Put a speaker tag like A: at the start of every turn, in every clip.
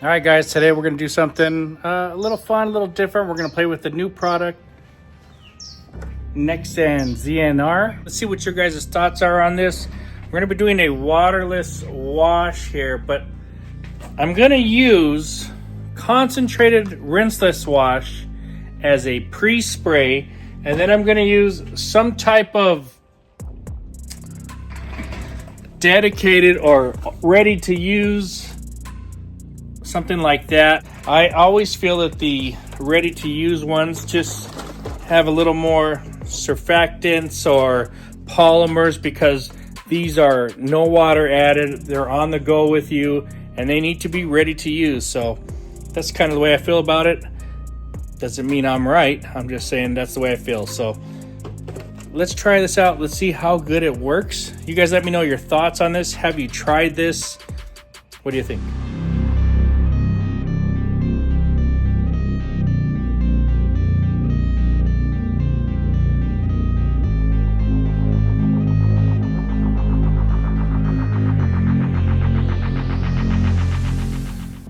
A: All right, guys, today we're going to do something a little fun, a little different. We're going to play with the new product, NXTZEN ZNR. Let's see what your guys' thoughts are on this. We're going to be doing a waterless wash here, but I'm going to use concentrated rinseless wash as a pre-spray, and then I'm going to use some type of dedicated or ready to use, something like that. I always feel that the ready to use ones just have a little more surfactants or polymers because these are no water added. They're on the go with you and they need to be ready to use. So that's kind of the way I feel about it. Doesn't mean I'm right. I'm just saying that's the way I feel. So let's try this out. Let's see how good it works. You guys let me know your thoughts on this. Have you tried this? What do you think?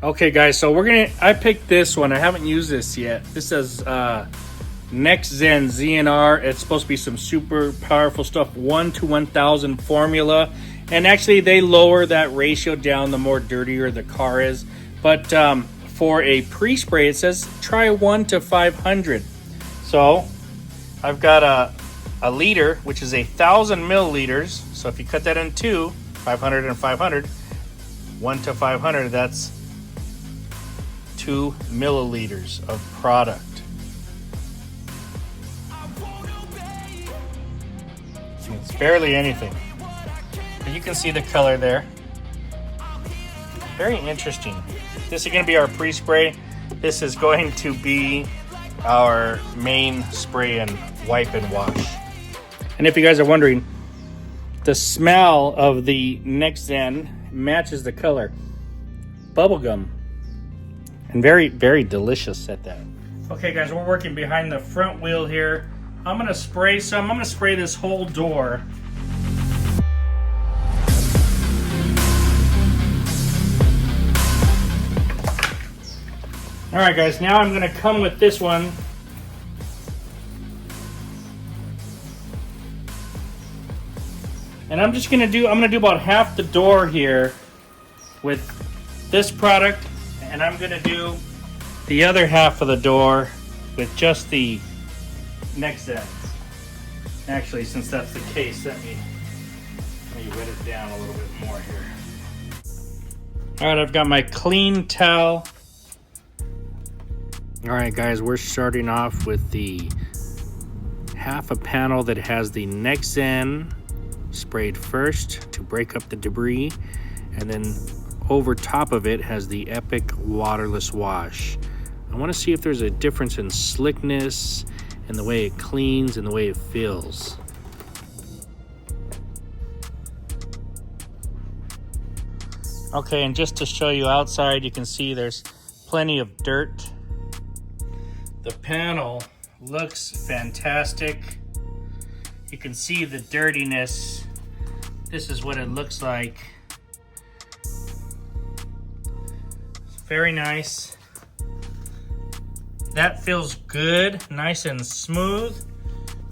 A: Okay guys, so I picked this one. I haven't used this yet. This is NXTZEN ZNR. It's supposed to be some super powerful stuff, 1 to 1000 formula. And actually they lower that ratio down the more dirtier the car is. But for a pre-spray, it says try 1 to 500. So I've got a liter, which is 1,000 milliliters. So if you cut that in two, 500 and 500, 1 to 500, that's 2 milliliters of product. It's barely anything. But you can see the color there. Very interesting. This is going to be our pre-spray. This is going to be our main spray and wipe and wash. And if you guys are wondering, the smell of the NXTZEN matches the color. Bubblegum. And very, very delicious at that. Okay guys, we're working behind the front wheel here. I'm gonna spray some. I'm gonna spray this whole door. All right guys, now I'm gonna come with this one. And I'm gonna do about half the door here with this product. And I'm going to do the other half of the door with just the NXTZEN. Actually, since that's the case, let me wet it down a little bit more here. All right, I've got my clean towel. All right, guys, we're starting off with the half a panel that has the NXTZEN sprayed first to break up the debris, and then over top of it has the Epic waterless wash. I want to see if there's a difference in slickness and the way it cleans and the way it feels. Okay, and just to show you outside, you can see there's plenty of dirt. The panel looks fantastic. You can see the dirtiness. This is what it looks like. Very nice. That feels good, nice and smooth,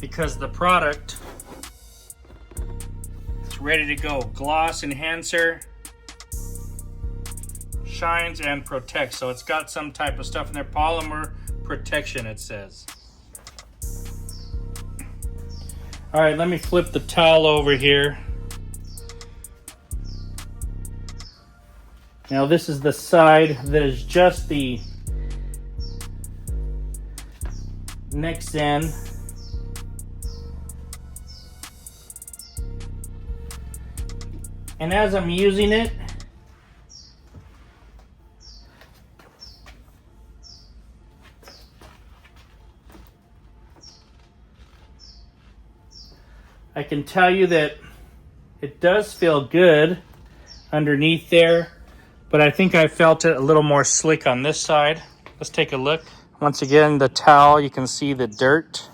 A: because the product is ready to go. Gloss enhancer, shines and protects. So it's got some type of stuff in there. Polymer protection, it says. All right, let me flip the towel over here. Now this is the side that is just the NXTZEN. And as I'm using it, I can tell you that it does feel good underneath there. But I think I felt it a little more slick on this side. Let's take a look. Once again, the towel, you can see the dirt.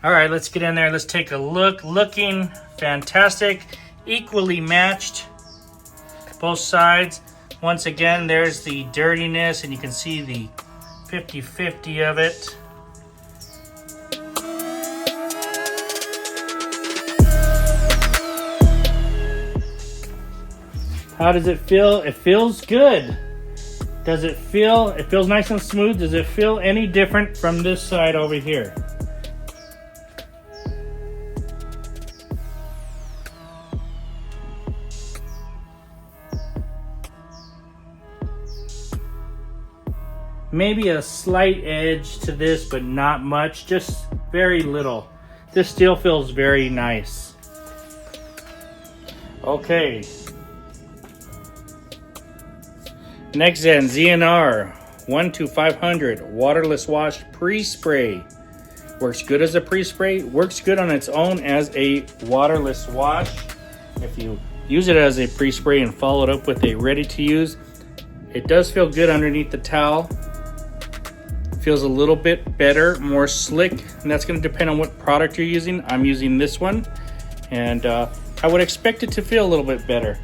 A: All right, let's get in there. Let's take a look. Looking fantastic. equally matched, both sides. Once again, there's the dirtiness, and you can see the 50-50 of it. How does it feel? It feels good. Does it feel, it feels nice and smooth. Does it feel any different from this side over here? Maybe a slight edge to this, but not much, just very little. This still feels very nice. Okay. NXTZEN ZNR 1-500 waterless wash pre-spray. Works good as a pre-spray, works good on its own as a waterless wash. If you use it as a pre-spray and follow it up with a ready-to-use, it does feel good underneath the towel. Feels a little bit better, more slick, and that's going to depend on what product you're using. I'm using this one, and I would expect it to feel a little bit better.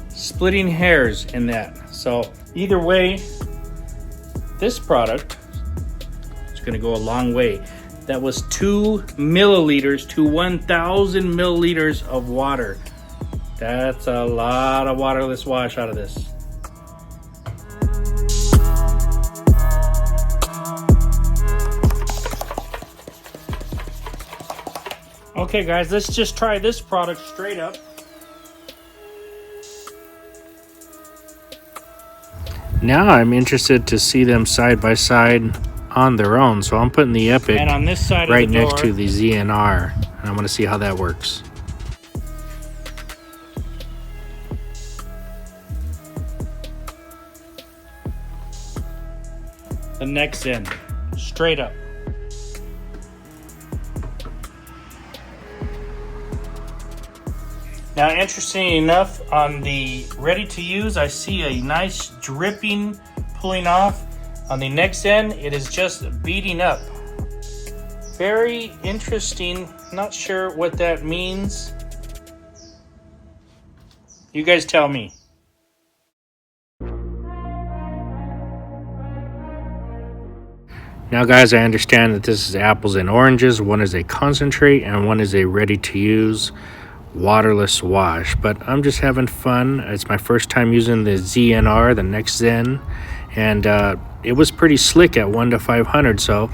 A: Splitting hairs in that. So either way, this product is going to go a long way. That was 2 milliliters to 1,000 milliliters of water. That's a lot of waterless wash out of this. Okay guys, let's just try this product straight up. Now I'm interested to see them side by side on their own. So I'm putting the Epic and on this side right next to the ZNR. And I want to see how that works. The NXTZEN, straight up. Now, interesting enough, on the ready to use, I see a nice dripping pulling off. On the NXTZEN, it is just beading up. Very interesting. Not sure what that means. You guys tell me. Now guys, I understand that this is apples and oranges. One is a concentrate and one is a ready to use waterless wash, but I'm just having fun. It's my first time using the ZNR, the NXTZEN, and it was pretty slick at 1-500. So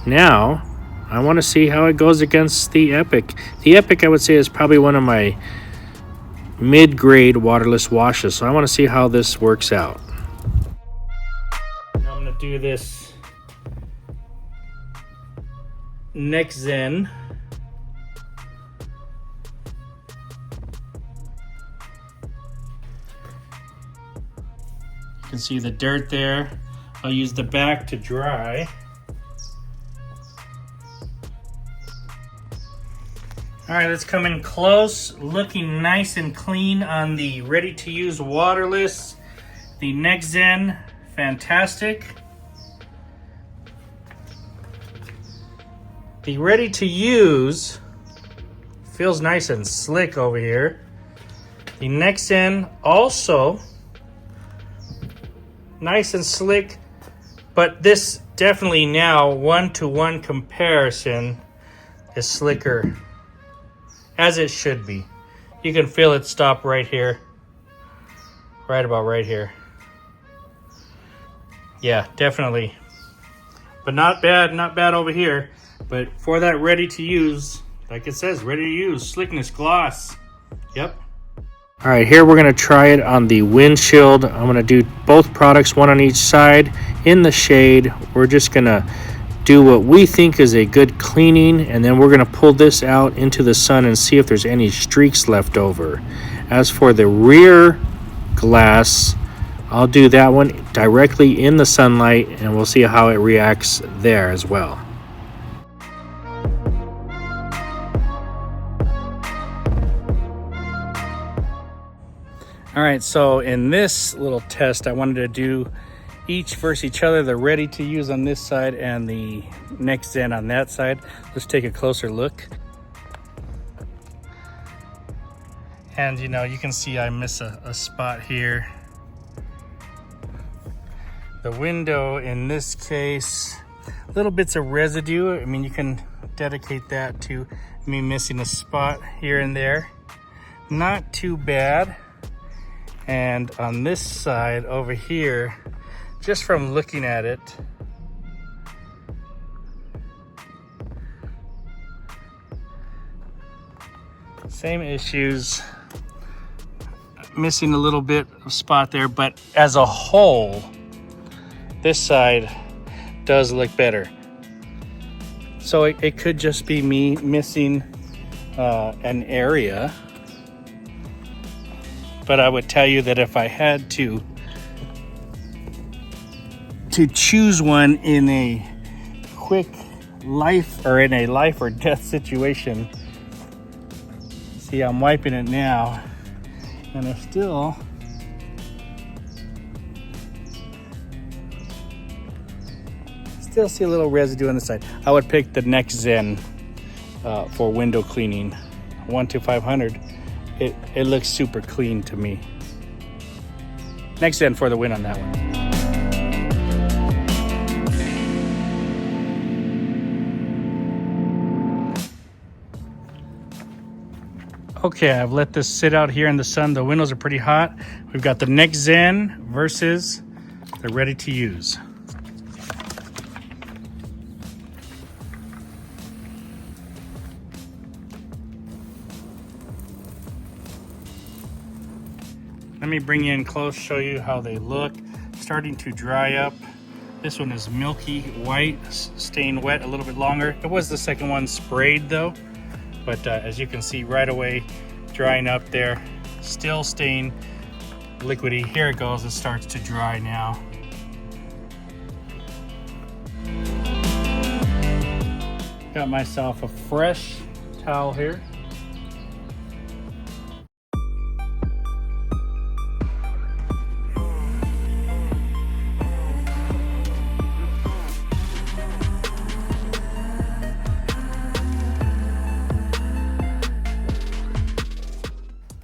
A: now I want to see how it goes against the Epic. The Epic, I would say, is probably one of my mid-grade waterless washes, so I want to see how this works out. I'm going to do this NXTZEN. You can see the dirt there. I'll use the back to dry. All right, let's come in close. Looking nice and clean on the ready-to-use waterless. The NXTZEN, fantastic. The ready-to-use feels nice and slick over here. The NXTZEN also nice and slick, but this definitely now 1-to-1 comparison is slicker, as it should be. You can feel it stop right here, right about right here. Yeah, definitely, but not bad over here. But for that ready to use, like it says, ready to use, slickness, gloss. Yep. All right, here we're going to try it on the Windshield. I'm going to do both products, one on each side in the shade. We're just going to do what we think is a good cleaning, and then we're going to pull this out into the sun and see if there's any streaks left over. As for the rear glass, I'll do that one directly in the sunlight, and we'll see how it reacts there as well. All right, so in this little test, I wanted to do each versus each other, the ready to use on this side and the NXTZEN on that side. Let's take a closer look. And you know, you can see I miss a spot here. The window in this case, little bits of residue. I mean, you can dedicate that to me missing a spot here and there. Not too bad. And on this side over here, just from looking at it, same issues. Missing a little bit of spot there, but as a whole, this side does look better. So it could just be me missing an area. But I would tell you that if I had to choose one in a quick life or in a life or death situation, see, I'm wiping it now, and I still see a little residue on the side. I would pick the NXTZEN for window cleaning, 1-500. It looks super clean to me. NXTZEN for the win on that one. Okay, I've let this sit out here in the sun. The windows are pretty hot. We've got the NXTZEN versus the ready to use. Let me bring you in close, show you how they look. Starting to dry up. This one is milky white, staying wet a little bit longer. It was the second one sprayed though, but as you can see right away, drying up there, still staying liquidy. Here it goes, it starts to dry now. Got myself a fresh towel here.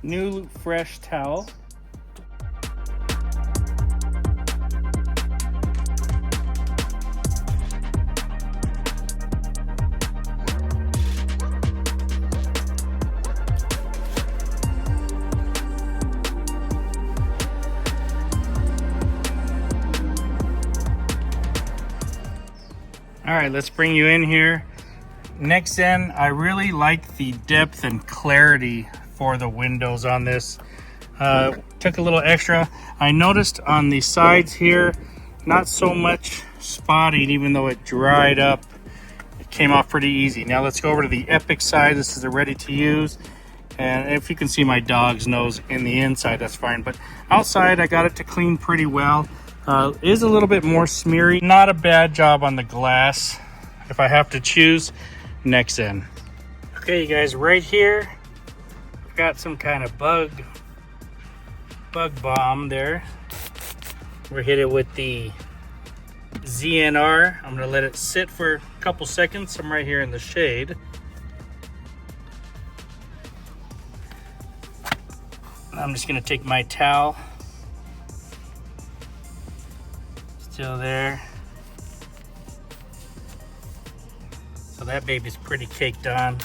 A: New fresh towel. All right, let's bring you in here. NXTZEN, I really like the depth and clarity for the windows on this. Took a little extra. I noticed on the sides here, not so much spotting, even though it dried up. It came off pretty easy. Now let's go over to the Epic side. This is a ready to use. And if you can see my dog's nose in the inside, that's fine. But outside, I got it to clean pretty well. Is a little bit more smeary. Not a bad job on the glass. If I have to choose, NXTZEN. Okay, you guys, right here, got some kind of bug bomb there. We're hit it with the ZNR. I'm gonna let it sit for a couple seconds. I'm right here in the shade. I'm just gonna take my towel. Still there. So that baby's pretty caked on.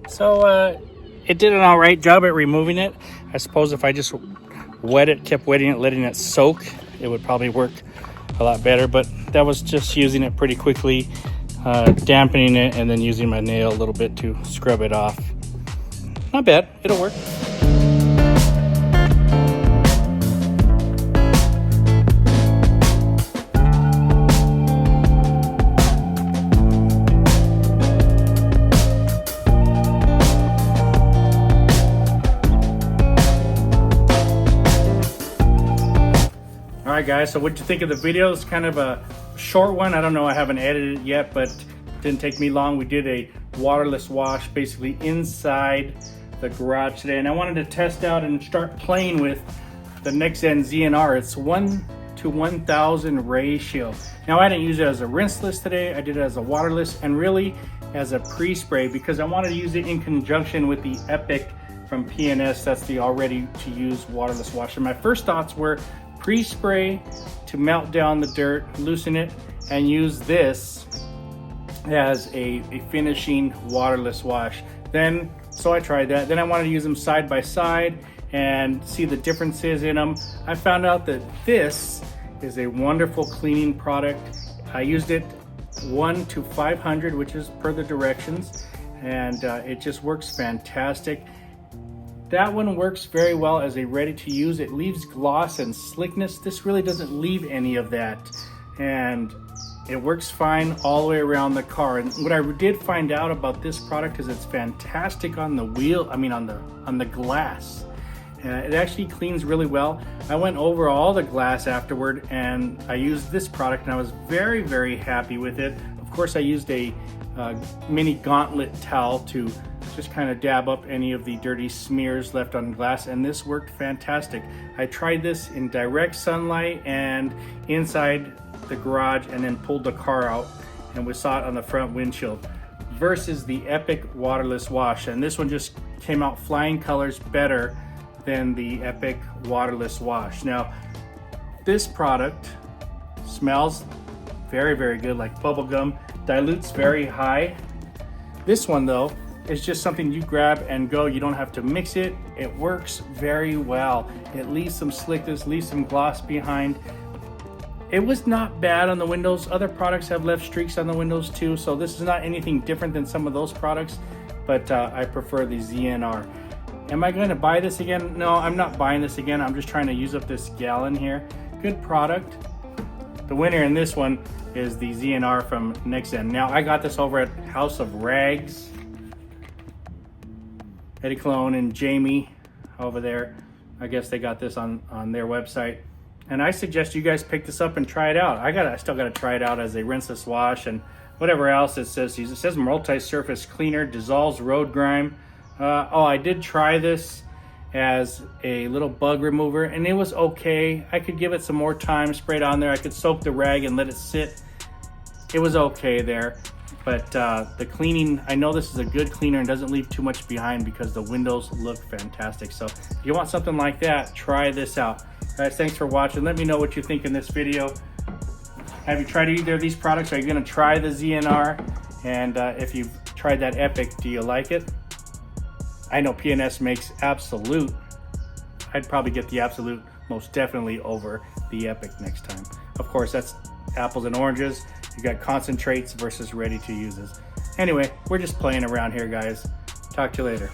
A: So it did an all right job at removing it. I suppose if I just kept wetting it, letting it soak, it would probably work a lot better. But that was just using it pretty quickly, dampening it, and then using my nail a little bit to scrub it off. Not bad, it'll work. right, guys, so what'd you think of the video? It's kind of a short one. I don't know, I haven't edited it yet, but it didn't take me long. We did a waterless wash basically inside the garage today, and I wanted to test out and start playing with the NXTZEN ZNR. It's 1:1000 ratio. Now, I didn't use it as a rinseless today. I did it as a waterless and really as a pre-spray because I wanted to use it in conjunction with the Epic from P&S. That's the already to use waterless wash. And my first thoughts were pre-spray to melt down the dirt, loosen it, and use this as a finishing waterless wash. So I tried that. Then I wanted to use them side by side and see the differences in them. I found out that this is a wonderful cleaning product. I used it 1 to 500, which is per the directions, and it just works fantastic. That one works very well as a ready to use. It leaves gloss and slickness. This really doesn't leave any of that, and it works fine all the way around the car. And what I did find out about this product is it's fantastic on the wheel, on the glass. It actually cleans really well. I went over all the glass afterward and I used this product and I was very, very happy with it. Of course, I used a mini gauntlet towel to just kind of dab up any of the dirty smears left on glass, and this worked fantastic. I tried this in direct sunlight and inside the garage, and then pulled the car out and we saw it on the front windshield versus the Epic waterless wash. And this one just came out flying colors better than the Epic waterless wash. Now, this product smells very, very good, like bubble gum, dilutes very high. This one though is just something you grab and go. You don't have to mix it. It works very well. It leaves some slickness, leaves some gloss behind. It was not bad on the windows. Other products have left streaks on the windows too, so this is not anything different than some of those products, but I prefer the ZNR. Am I going to buy this again? No, I'm not buying this again. I'm just trying to use up this gallon here. Good product. The winner in this one is the ZNR from NXTZEN. Now, I got this over at House of Rags. Eddie Cologne and Jamie over there. I guess they got this on their website. And I suggest you guys pick this up and try it out. I still got to try it out as a rinseless wash and whatever else it says. It says multi-surface cleaner, dissolves road grime. I did try this as a little bug remover and it was okay. I could give it some more time, spray it on there. I could soak the rag and let it sit. It was okay there. But the cleaning, I know this is a good cleaner and doesn't leave too much behind because the windows look fantastic. So if you want something like that, try this out. Guys, thanks for watching. Let me know what you think in this video. Have you tried either of these products? Are you going to try the ZNR? And if you've tried that Epic, do you like it? I know P&S makes Absolute. I'd probably get the Absolute most definitely over the Epic next time. Of course, that's apples and oranges. You got concentrates versus ready to uses. Anyway, we're just playing around here, guys. Talk to you later.